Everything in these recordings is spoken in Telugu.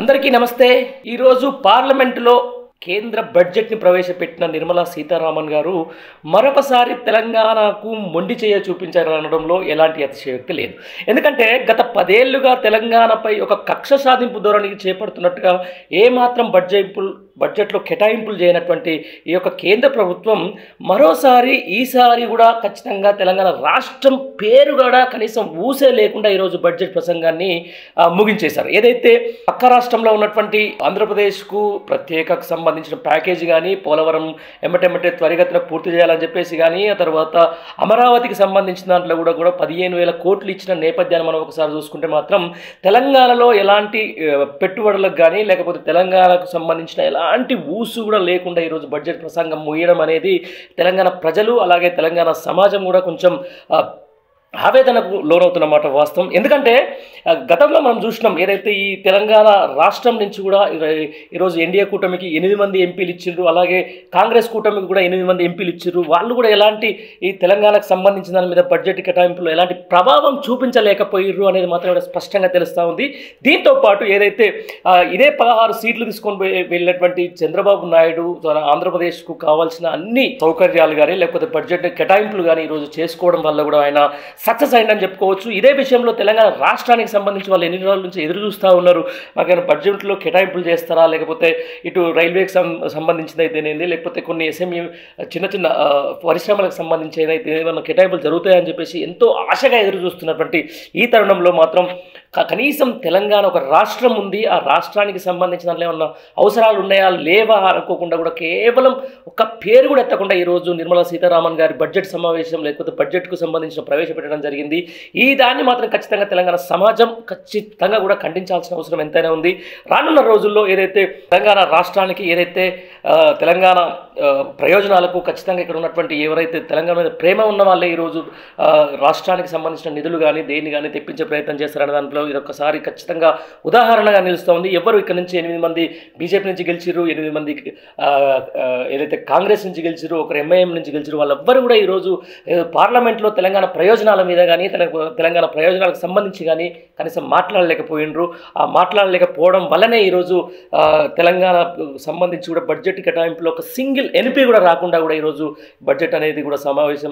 అందరికీ నమస్తే। ఈరోజు పార్లమెంటులో కేంద్ర బడ్జెట్ని ప్రవేశపెట్టిన నిర్మలా సీతారామన్ గారు మరొకసారి తెలంగాణకు మొండి చేయ చూపించారనడంలో ఎలాంటి అతిశయోక్తి లేదు। ఎందుకంటే గత 10 ఏళ్లుగా తెలంగాణపై ఒక కక్ష సాధింపు ధోరణికి చేపడుతున్నట్టుగా ఏమాత్రం బడ్జెట్లో కేటాయింపులు చేయనటువంటి ఈ యొక్క కేంద్ర ప్రభుత్వం మరోసారి ఈసారి కూడా ఖచ్చితంగా తెలంగాణ రాష్ట్రం పేరు కూడా కనీసం ఊసే లేకుండా ఈరోజు బడ్జెట్ ప్రసంగాన్ని ముగించేశారు। ఏదైతే పక్క రాష్ట్రంలో ఉన్నటువంటి ఆంధ్రప్రదేశ్కు ప్రత్యేక సంబంధించిన ప్యాకేజీ కానీ పోలవరం ఎమ్మటెమ్మటే త్వరిగతిన పూర్తి చేయాలని చెప్పేసి కానీ ఆ తర్వాత అమరావతికి సంబంధించిన దాంట్లో కూడా 15,000 కోట్లు ఇచ్చిన నేపథ్యాన్ని మనం ఒకసారి చూసుకుంటే మాత్రం తెలంగాణలో ఎలాంటి పెట్టుబడులకు కానీ లేకపోతే తెలంగాణకు సంబంధించిన ఎలాంటి ఊసు కూడా లేకుండా ఈరోజు బడ్జెట్ ప్రసంగం ముగియడం అనేది తెలంగాణ ప్రజలు అలాగే తెలంగాణ సమాజం కూడా కొంచెం ఆవేదనకు లోనవుతున్నమాట వాస్తవం। ఎందుకంటే గతంలో మనం చూసినాం ఏదైతే ఈ తెలంగాణ రాష్ట్రం నుంచి కూడా ఈరోజు ఎన్డీఏ కూటమికి 8 మంది ఎంపీలు ఇచ్చిండ్రు, అలాగే కాంగ్రెస్ కూటమికి కూడా 8 మంది ఎంపీలు ఇచ్చిండ్రు। వాళ్ళు కూడా ఎలాంటి ఈ తెలంగాణకు సంబంధించిన దాని మీద బడ్జెట్ కేటాయింపులో ఎలాంటి ప్రభావం చూపించలేకపోయిర్రు అనేది మాత్రం ఇక్కడ స్పష్టంగా తెలుస్తూ ఉంది। దీంతో పాటు ఏదైతే ఇదే 16 సీట్లు తీసుకొని వెళ్ళినటువంటి చంద్రబాబు నాయుడు ఆంధ్రప్రదేశ్కు కావాల్సిన అన్ని సౌకర్యాలు కానీ లేకపోతే బడ్జెట్ కేటాయింపులు కానీ ఈరోజు చేసుకోవడం వల్ల కూడా ఆయన సక్సెస్ అయిందని చెప్పుకోవచ్చు। ఇదే విషయంలో తెలంగాణ రాష్ట్రానికి సంబంధించి వాళ్ళు ఎన్ని రోజుల నుంచి ఎదురు చూస్తూ ఉన్నారు, మాకైనా బడ్జెట్లో కేటాయింపులు చేస్తారా, లేకపోతే ఇటు రైల్వేకి సంబంధించింది అయితేనేది లేకపోతే కొన్ని ఎస్ఎంఈ చిన్న చిన్న పరిశ్రమలకు సంబంధించి ఏదైతే ఏమైనా కేటాయింపులు జరుగుతాయని చెప్పేసి ఎంతో ఆశగా ఎదురు చూస్తున్నటువంటి ఈ తరుణంలో మాత్రం కనీసం తెలంగాణ ఒక రాష్ట్రం ఉంది, ఆ రాష్ట్రానికి సంబంధించిన దాంట్లో ఏమన్నా అవసరాలు ఉన్నాయా లేవా అనుకోకుండా కూడా కేవలం ఒక పేరు కూడా ఎత్తకుండా ఈరోజు నిర్మలా సీతారామన్ గారి బడ్జెట్ సమావేశం లేకపోతే బడ్జెట్కు సంబంధించిన ప్రవేశపెట్టడం జరిగింది। ఈ దాన్ని మాత్రం ఖచ్చితంగా తెలంగాణ సమాజం ఖచ్చితంగా కూడా ఖండించాల్సిన అవసరం ఎంతైనా ఉంది। రానున్న రోజుల్లో ఏదైతే తెలంగాణ రాష్ట్రానికి ఏదైతే తెలంగాణ ప్రయోజనాలకు ఖచ్చితంగా ఇక్కడ ఉన్నటువంటి ఎవరైతే తెలంగాణ మీద ప్రేమ ఉన్న వాళ్ళే ఈరోజు రాష్ట్రానికి సంబంధించిన నిధులు కానీ దేన్ని కానీ తెప్పించే ప్రయత్నం చేస్తారనే దాంట్లో ఇదొకసారి ఖచ్చితంగా ఉదాహరణగా నిలుస్తోంది। ఎవరు ఇక్కడ నుంచి 8 మంది బీజేపీ నుంచి గెలిచిరు, 8 మంది ఏదైతే కాంగ్రెస్ నుంచి గెలిచిరు, ఒకరు ఎంఐఎం నుంచి గెలిచిరు, వాళ్ళెవ్వరు కూడా ఈరోజు పార్లమెంట్లో తెలంగాణ ప్రయోజనాల మీద కానీ తెలంగాణ ప్రయోజనాలకు సంబంధించి కానీ కనీసం మాట్లాడలేకపోయినరు। ఆ మాట్లాడలేకపోవడం వల్లనే ఈరోజు తెలంగాణ సంబంధించి కూడా బడ్జెట్ కేటాయింపులో ఒక సింగిల్ ఎన్పీ కూడా రాకుండా కూడా ఈరోజు బడ్జెట్ అనేది కూడా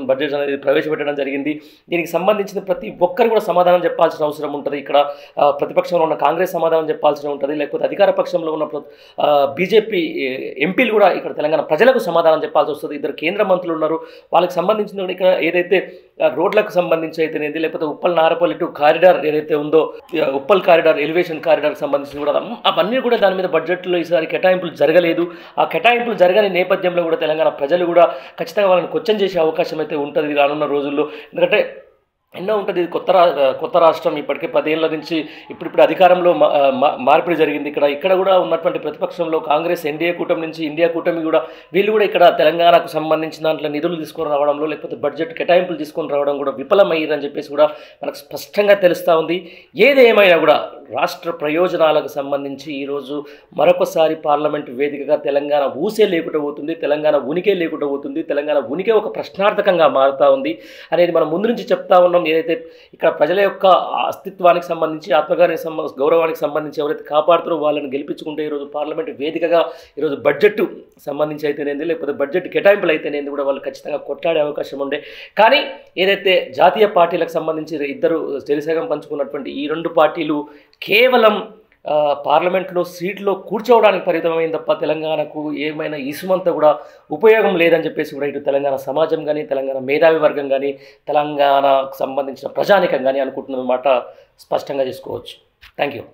బడ్జెట్ అనేది ప్రవేశపెట్టడం జరిగింది। దీనికి సంబంధించిన ప్రతి ఒక్కరు కూడా సమాధానం చెప్పాల్సిన అవసరం ఉంటుంది। ఇక్కడ ప్రతిపక్షంలో ఉన్న కాంగ్రెస్ సమాధానం చెప్పాల్సి ఉంటుంది, లేకపోతే అధికార పక్షంలో ఉన్న బీజేపీ ఎంపీలు కూడా ఇక్కడ తెలంగాణ ప్రజలకు సమాధానం చెప్పాల్సి వస్తుంది। ఇద్దరు కేంద్ర మంత్రులు ఉన్నారు, వాళ్ళకి సంబంధించిన ఇక్కడ ఏదైతే రోడ్లకు సంబంధించి అయితేనేది లేకపోతే ఉప్పల్ నారపల్లి టు కారిడార్ ఏదైతే ఉందో ఉప్పల్ కారిడార్ ఎలివేషన్ కారిడార్కి సంబంధించి కూడా అవన్నీ కూడా దాని మీద బడ్జెట్లో ఈసారి కేటాయింపులు జరగలేదు। ఆ కేటాయింపులు జరగని నేపథ్యంలో కూడా తెలంగాణ ప్రజలు కూడా ఖచ్చితంగా వాళ్ళని క్వశ్చన్ చేసే అవకాశం అయితే ఉంటుంది రానున్న రోజుల్లో। ఎందుకంటే ఎన్నో ఉంటుంది, కొత్త రాష్ట్రం ఇప్పటికే 10 ఏళ్ల నుంచి ఇప్పుడు అధికారంలో మార్పిడి జరిగింది। ఇక్కడ కూడా ఉన్నటువంటి ప్రతిపక్షంలో కాంగ్రెస్ ఎన్డీఏ కూటమి నుంచి ఇండియా కూటమి కూడా వీళ్ళు కూడా ఇక్కడ తెలంగాణకు సంబంధించిన దాంట్లో నిధులు తీసుకొని రావడంలో లేకపోతే బడ్జెట్ కేటాయింపులు తీసుకొని రావడం కూడా విఫలమయ్యారని చెప్పేసి కూడా మనకు స్పష్టంగా తెలుస్తూ ఉంది। ఏదేమైనా కూడా రాష్ట్ర ప్రయోజనాలకు సంబంధించి ఈరోజు మరొకసారి పార్లమెంట్ వేదికగా తెలంగాణ ఊసే లేకుండా పోతుంది, తెలంగాణ ఉనికే లేకుండా పోతుంది, తెలంగాణ ఉనికే ఒక ప్రశ్నార్థకంగా మారుతూ ఉంది అనేది మనం ముందు నుంచి చెప్తా ఉన్నాం। ఏదైతే ఇక్కడ ప్రజల యొక్క అస్తిత్వానికి సంబంధించి గౌరవానికి సంబంధించి ఎవరైతే కాపాడుతారో వాళ్ళని గెలిపించుకుంటే ఈరోజు పార్లమెంట్ వేదికగా ఈరోజు బడ్జెట్ సంబంధించి అయితేనేది లేకపోతే బడ్జెట్ కేటాయింపులు అయితేనేది కూడా వాళ్ళు ఖచ్చితంగా కొట్లాడే అవకాశం ఉండే। కానీ ఏదైతే జాతీయ పార్టీలకు సంబంధించి ఇద్దరు చెరిసగం పంచుకున్నటువంటి ఈ 2 పార్టీలు కేవలం పార్లమెంట్లో సీట్లో కూర్చోవడానికి పరిమితమైంది తప్ప తెలంగాణకు ఏమైనా ఇసుమంతా కూడా ఉపయోగం లేదని చెప్పేసి కూడా ఇటు తెలంగాణ సమాజం కానీ తెలంగాణ మేధావి వర్గం కానీ తెలంగాణకు సంబంధించిన ప్రజానికం కానీ అనుకుంటున్నమాట స్పష్టంగా చేసుకోవచ్చు। Thank you.